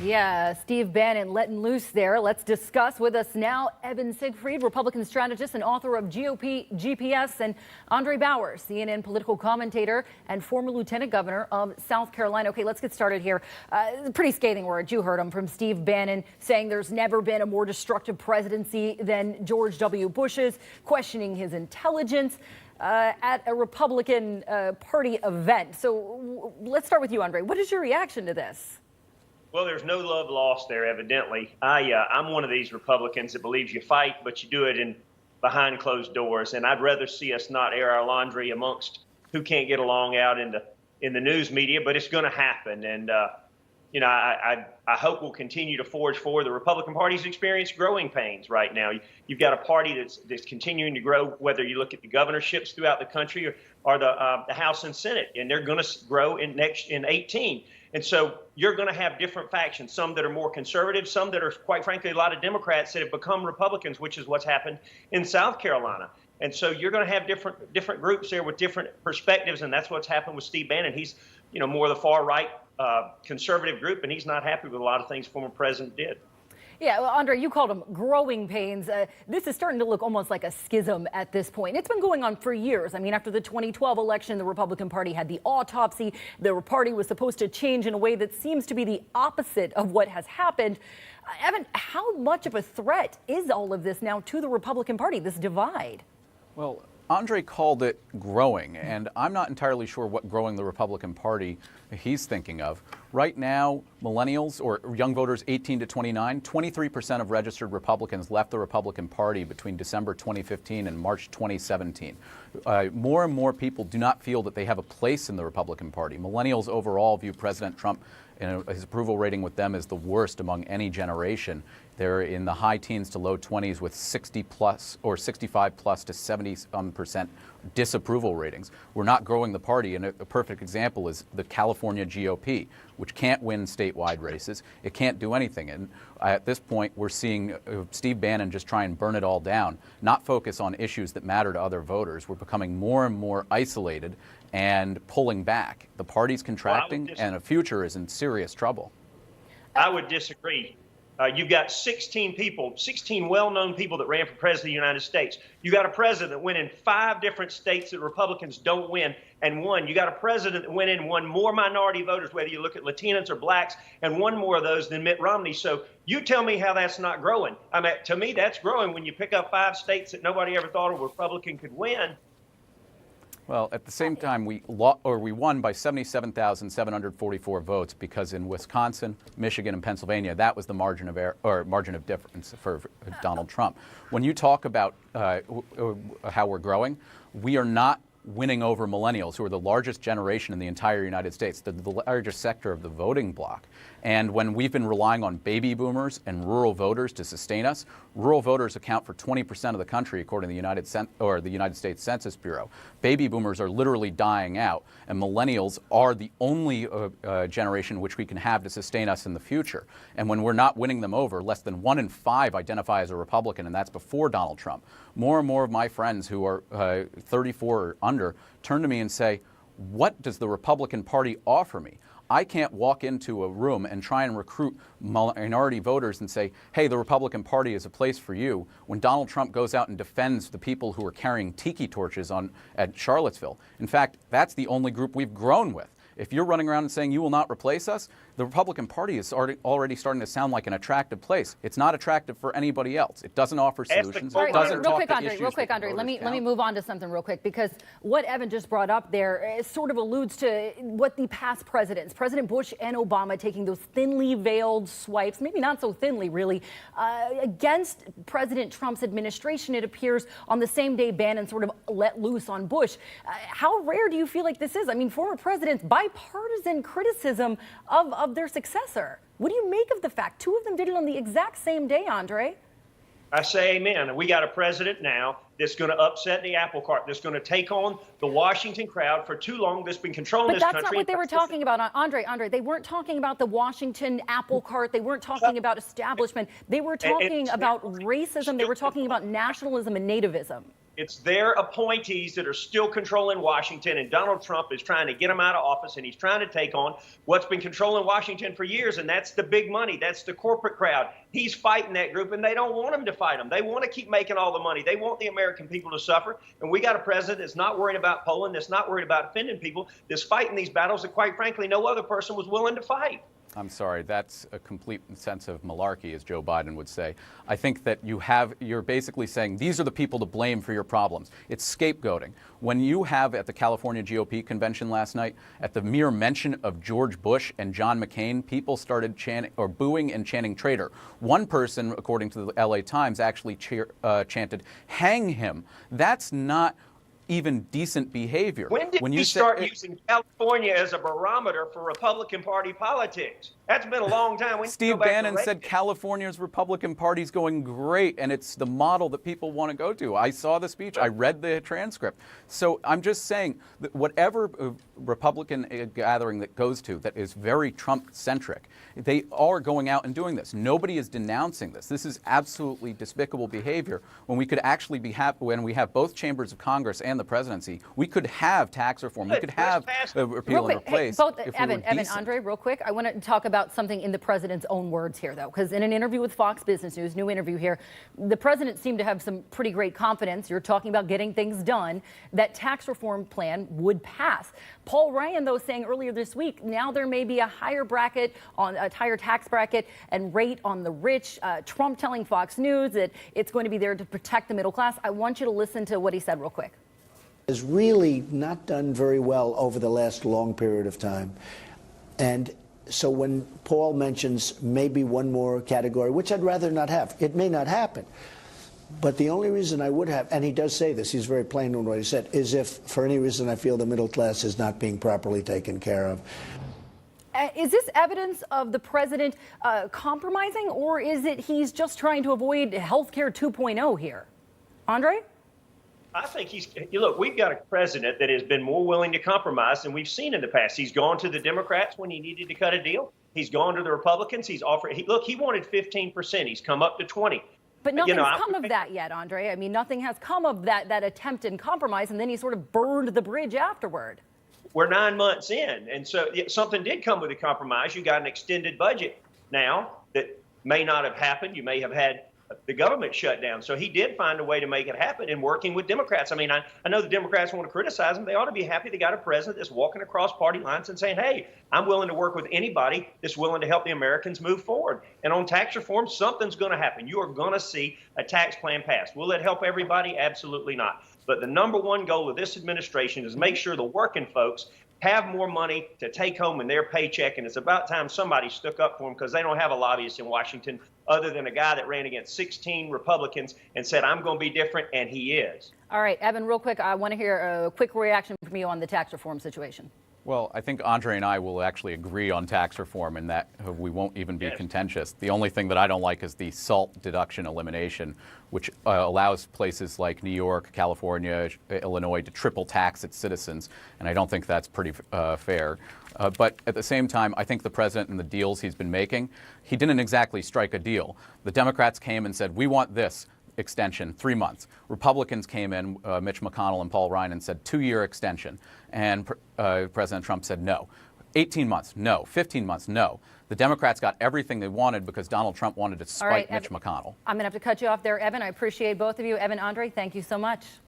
Yeah, Steve Bannon letting loose there. Let's discuss with us now Evan Siegfried, Republican strategist and author of GOP GPS, and Andre Bowers, CNN political commentator and former lieutenant governor of South Carolina. Okay, let's get started here. Pretty scathing words. You heard him from Steve Bannon saying there's never been a more destructive presidency than George W. Bush's, questioning his intelligence at a Republican Party event. So let's start with you, Andre. What is your reaction to this? Well, there's no love lost there, evidently. I'm one of these Republicans that believes you fight, but you do it behind closed doors. And I'd rather see us not air our laundry amongst who can't get along out in the news media, but it's going to happen. And, I hope we'll continue to forge forward. The Republican Party's experienced growing pains right now. You've got a party that's continuing to grow, whether you look at the governorships throughout the country or the House and Senate, and they're going to grow in 18. And so you're going to have different factions, some that are more conservative, some that are, quite frankly, a lot of Democrats that have become Republicans, which is what's happened in South Carolina. And so you're going to have different groups there with different perspectives, and that's what's happened with Steve Bannon. He's, more of the far right conservative group, and he's not happy with a lot of things former president did. Yeah, well, Andre, you called them growing pains. This is starting to look almost like a schism at this point. It's been going on for years. I mean, after the 2012 election, the Republican Party had the autopsy. The party was supposed to change in a way that seems to be the opposite of what has happened. Evan, how much of a threat is all of this now to the Republican Party, this divide? Well, Andre called it growing, and I'm not entirely sure what growing the Republican Party he's thinking of. Right now, millennials or young voters 18 to 29, 23% of registered Republicans left the Republican Party between December 2015 and March 2017. More and more people do not feel that they have a place in the Republican Party. Millennials overall view President Trump and his approval rating with them is the worst among any generation. They're in the high teens to low 20s with 60 plus or 65 plus to 70% disapproval ratings. We're not growing the party, and a perfect example is the California GOP, which can't win statewide races. It can't do anything. And at this point, we're seeing Steve Bannon just try and burn it all down, not focus on issues that matter to other voters. We're becoming more and more isolated and pulling back. The party's contracting, and the future is in serious trouble. I would disagree. You've got 16 well-known people that ran for president of the United States. You got a president that went in 5 different states that Republicans don't win and won. You got a president that went in and won more minority voters, whether you look at Latinos or blacks, and won more of those than Mitt Romney. So you tell me how that's not growing. I mean, to me, that's growing when you pick up 5 states that nobody ever thought a Republican could win. Well, at the same time, we won by 77,744 votes because in Wisconsin, Michigan, and Pennsylvania, that was the margin of difference for Donald Trump. When you talk about how we're growing, we are not winning over millennials, who are the largest generation in the entire United States, the largest sector of the voting bloc. And when we've been relying on baby boomers and rural voters to sustain us, rural voters account for 20% of the country, according to the United States Census Bureau. Baby boomers are literally dying out, and millennials are the only generation which we can have to sustain us in the future. And when we're not winning them over, less than 1 in 5 identify as a Republican, and that's before Donald Trump. More and more of my friends who are 34 or under turn to me and say, what does the Republican Party offer me? I can't walk into a room and try and recruit minority voters and say, hey, the Republican Party is a place for you, when Donald Trump goes out and defends the people who are carrying tiki torches at Charlottesville. In fact, that's the only group we've grown with. If you're running around and saying you will not replace us, the Republican Party is already starting to sound like an attractive place. It's not attractive for anybody else. It doesn't offer solutions. It doesn't talk to issues. Real quick, Andre. Let me move on to something real quick, because what Evan just brought up there sort of alludes to what the past presidents, President Bush and Obama, taking those thinly veiled swipes, maybe not so thinly really, against President Trump's administration, it appears, on the same day Bannon sort of let loose on Bush. How rare do you feel like this is? I mean, former presidents, bipartisan criticism of their successor. What do you make of the fact 2 of them did it on the exact same day, Andre? I say amen. We got a president now that's going to upset the apple cart, that's going to take on the Washington crowd for too long, that's been controlling this country. But that's not what they were talking about, Andre. They weren't talking about the Washington apple cart. They weren't talking about establishment. They were talking about racism. They were talking about nationalism and nativism. It's their appointees that are still controlling Washington, and Donald Trump is trying to get them out of office, and he's trying to take on what's been controlling Washington for years, and that's the big money. That's the corporate crowd. He's fighting that group, and they don't want him to fight them. They want to keep making all the money. They want the American people to suffer, and we got a president that's not worried about Poland, that's not worried about offending people, that's fighting these battles that, quite frankly, no other person was willing to fight. I'm sorry, that's a complete sense of malarkey, as Joe Biden would say. I think that you're basically saying these are the people to blame for your problems. It's scapegoating. When you have at the California GOP convention last night, at the mere mention of George Bush and John McCain, people started chanting or booing and chanting traitor. One person, according to the LA Times, actually chanted, hang him. That's not even decent behavior. When did you start using California as a barometer for Republican Party politics? That's been a long time. Steve Bannon said California's Republican Party's going great, and it's the model that people want to go to. I saw the speech. I read the transcript. So I'm just saying that whatever Republican gathering that goes to that is very Trump-centric, they are going out and doing this. Nobody is denouncing this. This is absolutely despicable behavior. When we could actually be when we have both chambers of Congress and the presidency, we could have tax reform. We could have repeal and replace. Hey, Evan, Andre, real quick. I want to talk about something in the president's own words here, though, because in an interview with Fox Business News, new interview here, the president seemed to have some pretty great confidence. You're talking about getting things done. That tax reform plan would pass. Paul Ryan, though, saying earlier this week, now there may be a higher bracket on a higher tax bracket and rate on the rich. Trump telling Fox News that it's going to be there to protect the middle class. I want you to listen to what he said real quick. Has really not done very well over the last long period of time. And so when Paul mentions maybe one more category, which I'd rather not have, it may not happen. But the only reason I would have, and he does say this, he's very plain in what he said, is if for any reason I feel the middle class is not being properly taken care of. Is this evidence of the president compromising, or is it he's just trying to avoid healthcare 2.0 here? Andre? I think look, we've got a president that has been more willing to compromise than we've seen in the past. He's gone to the Democrats when he needed to cut a deal. He's gone to the Republicans. He's offered, he wanted 15%. He's come up to 20. But nothing's come of that yet, Andre. I mean, nothing has come of that attempt and compromise, and then he sort of burned the bridge afterward. We're 9 months in, and so something did come with a compromise. You got an extended budget now that may not have happened. You may have had the government shut down. So he did find a way to make it happen in working with Democrats. I mean, I know the Democrats want to criticize him. They ought to be happy they got a president that's walking across party lines and saying, hey, I'm willing to work with anybody that's willing to help the Americans move forward. And on tax reform, something's going to happen. You are going to see a tax plan passed. Will it help everybody? Absolutely not. But the number one goal of this administration is make sure the working folks have more money to take home in their paycheck, and it's about time somebody stuck up for them, because they don't have a lobbyist in Washington other than a guy that ran against 16 Republicans and said, I'm going to be different, and he is. All right, Evan, real quick, I want to hear a quick reaction from you on the tax reform situation. Well, I think Andre and I will actually agree on tax reform, and that we won't even be contentious. The only thing that I don't like is the SALT deduction elimination, which allows places like New York, California, Illinois to triple tax its citizens, and I don't think that's pretty fair. But at the same time, I think the president and the deals he's been making, he didn't exactly strike a deal. The Democrats came and said, we want this extension, 3 months. Republicans came in, Mitch McConnell and Paul Ryan, and said 2-year extension. And President Trump said no. 18 months, no. 15 months, no. The Democrats got everything they wanted because Donald Trump wanted to spite Mitch McConnell. I'm going to have to cut you off there, Evan. I appreciate both of you. Evan, Andre, thank you so much.